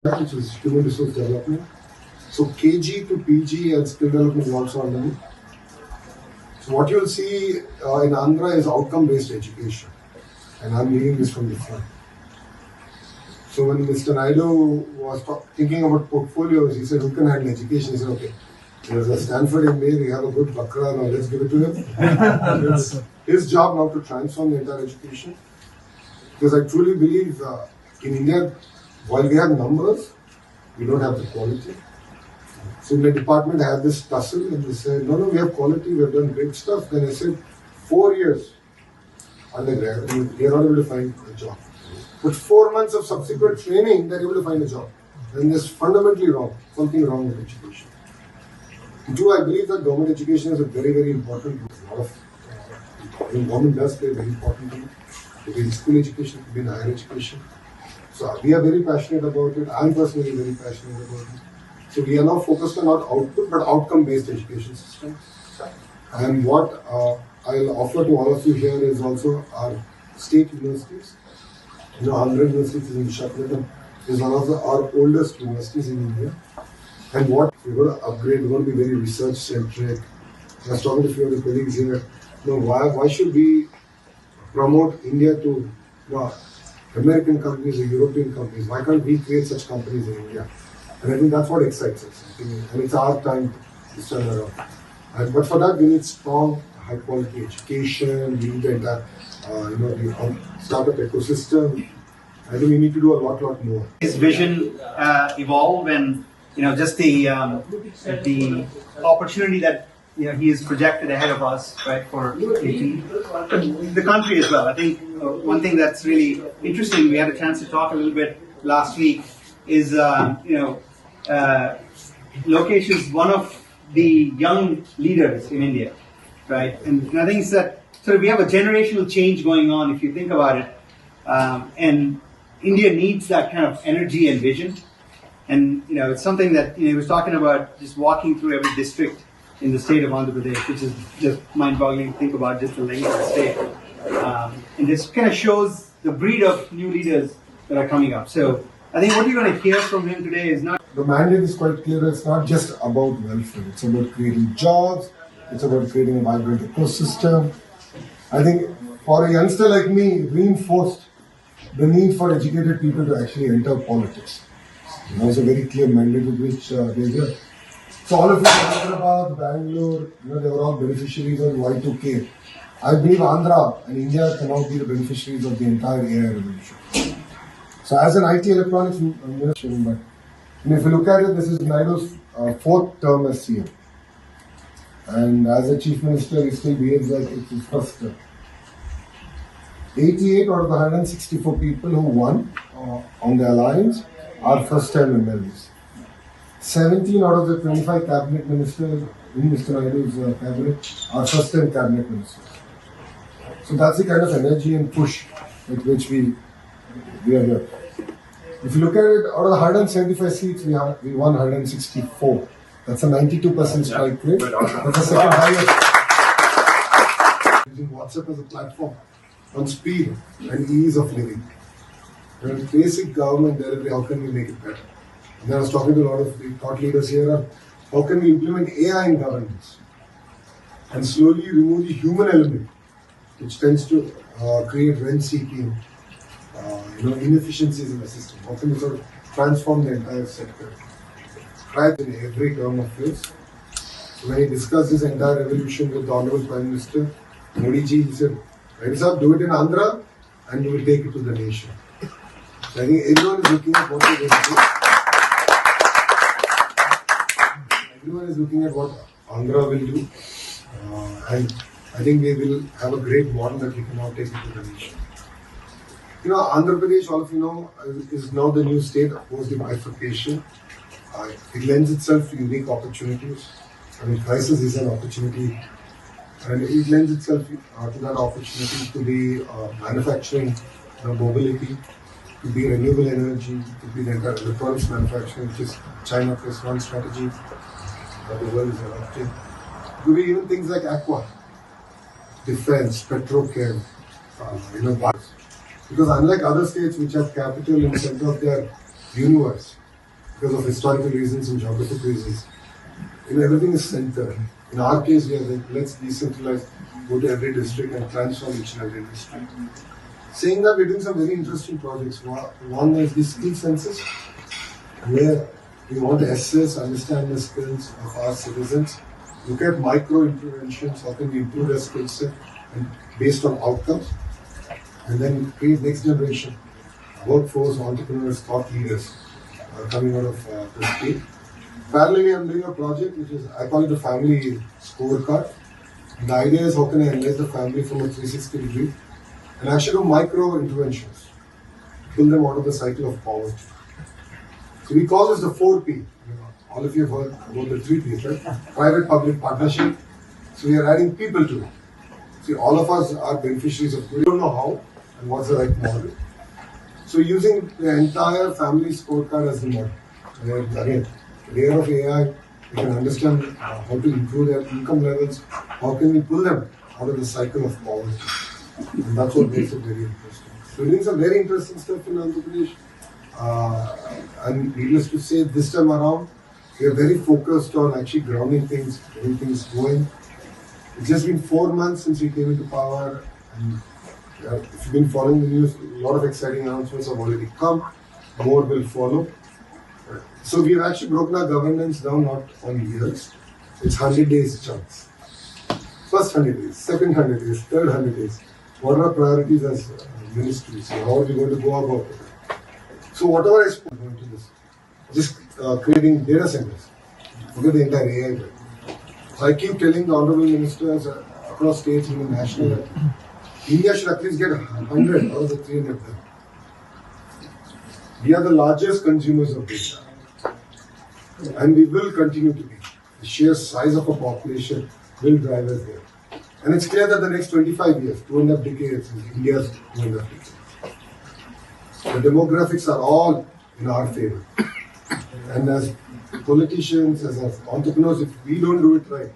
which is human resource development. So KG to PG and skill development is also under me. So what you'll see in Andhra is outcome-based education, and I'm leading this from the front. So when Mr. Naidu was thinking about portfolios, he said, who can handle education? He said, okay, there's a Stanford MBA, we have a good Bakra, now let's give it to him. It's his job now to transform the entire education. Because I truly believe in India, while we have numbers, we don't have the quality. So my department had this tussle and they said, no, we have quality, we have done great stuff. Then I said, 4 years undergrad, and we are not able to find a job. But 4 months of subsequent training, they're able to find a job. And that's fundamentally wrong, something wrong with education. Two, I believe that government education is a very, very important role. Government does play a very important role. It could be in school education, it could be in higher education. So we are very passionate about it. I'm personally very passionate about it. So we are now focused on not output but outcome-based education system. And what I'll offer to all of you here is also our state universities. Andhra University is in Visakhapatnam is one of our oldest universities in India. And what we're going to upgrade, we're going to be very research-centric. I was talking to a few of the colleagues here. Why should we promote India to American companies or European companies? Why can't we create such companies in India? And I think that's what excites us. And it's our time to turn around. But for that, we need strong, high-quality education. We need the entire, the startup ecosystem. I think we need to do a lot more. His vision evolve and just the opportunity that he is projected ahead of us, right, for the country as well. I think one thing that's really interesting, we had a chance to talk a little bit last week, is Lokesh is one of the young leaders in India, right? And I think it's that we have a generational change going on, if you think about it, and India needs that kind of energy and vision. And it's something that he was talking about, just walking through every district in the state of Andhra Pradesh, which is just mind-boggling to think about, just the length of the state. And this kind of shows the breed of new leaders that are coming up. So I think what you're going to hear from him today is not... The mandate is quite clear. It's not just about welfare. It's about creating jobs. It's about creating a vibrant ecosystem. I think for a youngster like me, reinforced the need for educated people to actually enter politics. It's a very clear mandate with which they're here. So all of you, Hyderabad, Bangalore, they were all beneficiaries of Y2K. I believe Andhra and India can now be the beneficiaries of the entire AI revolution. So as an IT electronics minister, but if you look at it, this is Naidu's fourth term as CM. And as a chief minister, he still behaves like it's his first term. 88 out of the 164 people who won on the alliance are first-time MLAs. 17 out of the 25 cabinet ministers in Mr. Naidu's cabinet are first-time cabinet ministers. So that's the kind of energy and push with which we are here. If you look at it, out of the 175 seats, we won 164. That's a 92% strike rate. That's the second highest. Using WhatsApp as a platform on speed and ease of living. And basic government delivery, how can we make it better? And I was talking to a lot of the thought leaders here, how can we implement AI in governance and slowly remove the human element, which tends to create rent-seeking, inefficiencies in the system. How can we sort of transform the entire sector? Right in every term of his. So when he discussed this entire revolution with the Honorable Prime Minister, Modi ji, he said, right, sir, do it in Andhra and we will take it to the nation. So I think everyone is looking at what we're going to do. Everyone is looking at what Andhra will do. And I think we will have a great model that we can now take it to the nation. Andhra Pradesh, all of you know, is now the new state post the bifurcation. It lends itself to unique opportunities. Crisis is an opportunity. And it lends itself to that opportunity to be manufacturing, mobility, to be renewable energy, to be the entire electronics manufacturing, which is China plus one strategy that the world is adopting. It could be even things like aqua, defense, petrochem, because unlike other states which have capital in the center of their universe, because of historical reasons and geographic reasons. Everything is centered. In our case, we are like, let's decentralize, go to every district and transform each and every district. Saying that, we're doing some very interesting projects. One is the skill census, where we want to assess, understand the skills of our citizens, look at micro interventions, how can we improve their skill set and based on outcomes, and then create next generation workforce, entrepreneurs, thought leaders coming out of the state. Parallelly, I'm doing a project which is, I call it a family scorecard. And the idea is how can I enlarge the family from a 360 degree and actually do micro interventions, pull them out of the cycle of poverty. So we call this the 4P. All of you have heard about the 3 Ps, right? Private-public partnership. So we are adding people to it. See, all of us are beneficiaries of it. We don't know how and what's the right model. So using the entire family scorecard as the model. Where, again, the era of AI, we can understand how to improve their income levels, how can we pull them out of the cycle of poverty. And that's what makes it very interesting. So we're doing some very interesting stuff in Andhra Pradesh. And needless to say, this time around, we are very focused on actually grounding things, getting things going. It's just been 4 months since we came into power, and if you've been following the news, a lot of exciting announcements have already come. More will follow. So we have actually broken our governance down not on years. It's 100 days chunks. First 100 days, second 100 days, third 100 days. What are our priorities as ministries? So how are we going to go about it? So whatever I spoke into this, just creating data centers. Forget the entire AI bit. So I keep telling the honorable ministers across states and even national that India should at least get 100 out of the 300 done. We are the largest consumers of data. And we will continue to be. The sheer size of our population will drive us there. And it's clear that the next 25 years, 2.5 decades, is India's 2.5 decades. The demographics are all in our favor. And as politicians, as entrepreneurs, if we don't do it right,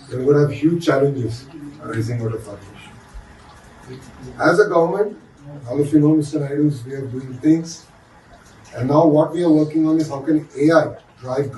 then we're going to have huge challenges arising out of our nation. As a government, all of you know Mr. Naidu's way of doing things. And now what we are working on is how can AI drive